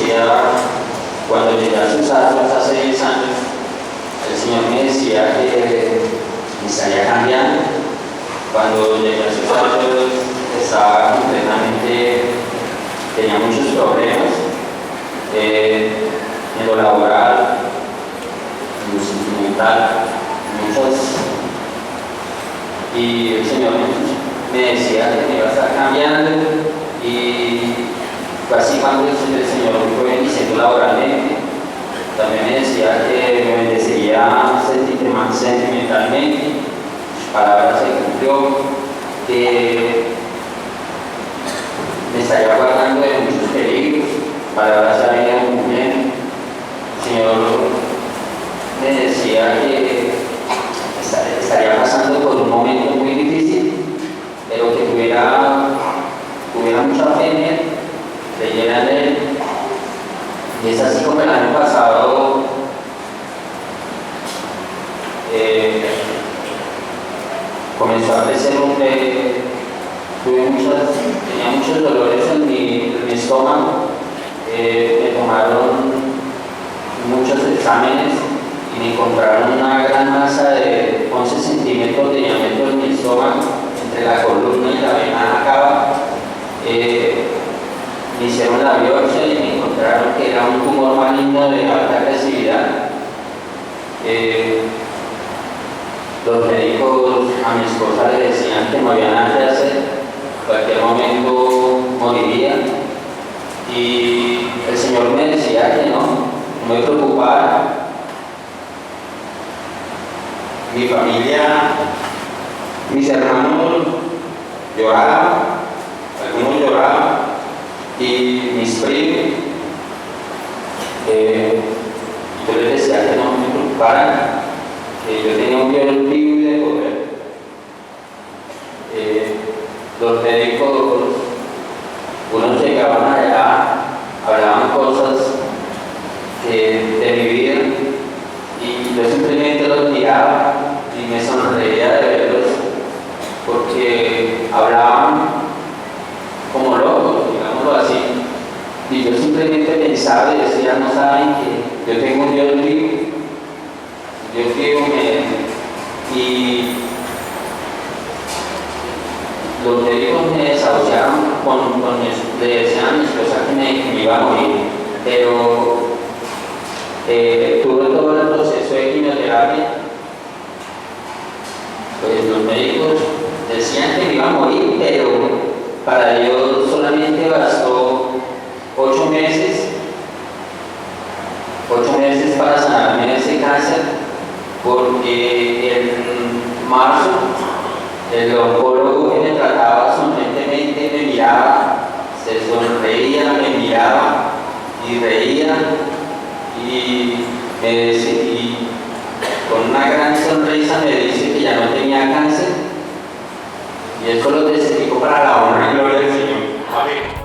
decía, cuando llegué a sus años, hace 10 años, el Señor me decía que me estaría cambiando. Cuando llegué a sus años, estaba completamente, tenía muchos problemas en lo laboral, en lo sentimental, muchos. Y el Señor me decía que me iba a estar cambiando, y fue así cuando el Señor me fue bendiciendo laboralmente. También me decía que me bendeciría sentimentalmente. Sus palabras se cumplió, que me estaría guardando de muchos peligros. Palabras se habían cumpliendo. El Señor me decía que estaría pasando por un momento muy difícil, pero que tuviera mucha fe en Él, creyera en Él. Y es así como el año pasado comenzó a crecer tenía muchos dolores en mi estómago. Me tomaron muchos exámenes y me encontraron una gran masa de 11 centímetros de diámetro en mi estómago, entre la columna y la vena cava. Me hicieron la biopsia y me encontraron que era un tumor maligno de alta agresividad. Los médicos a mi esposa le decían que no había nada que hacer, en cualquier momento moriría. Y el Señor me decía que no me preocupara. Mi familia, mis hermanos lloraban, algunos lloraban, y mis primos, yo les decía que no me preocuparan, que yo tenía un Dios vivo y de poder. Los médicos, unos llegaban allá, hablaban cosas de mi vida, y yo simplemente los miraba y me sonreía de verlos, porque hablaban como locos, digámoslo así. Y yo simplemente pensaba y decía, no saben que yo tengo un Dios vivo, Dios vivo y los médicos me desahuciaron le decían a mi esposa que me iba a morir, pero tuve todo el proceso de quimioterapia. Pues los médicos decían que me iba a morir, pero para Dios solamente bastó 8 meses para sanarme de ese cáncer, porque en marzo el oncólogo que me trataba sonrientemente me miraba, se sonreía, me miraba y reía, y me decía, y con una gran sonrisa me dice que ya no tenía cáncer, y eso lo testifico para la honra y gloria del Señor. Amén.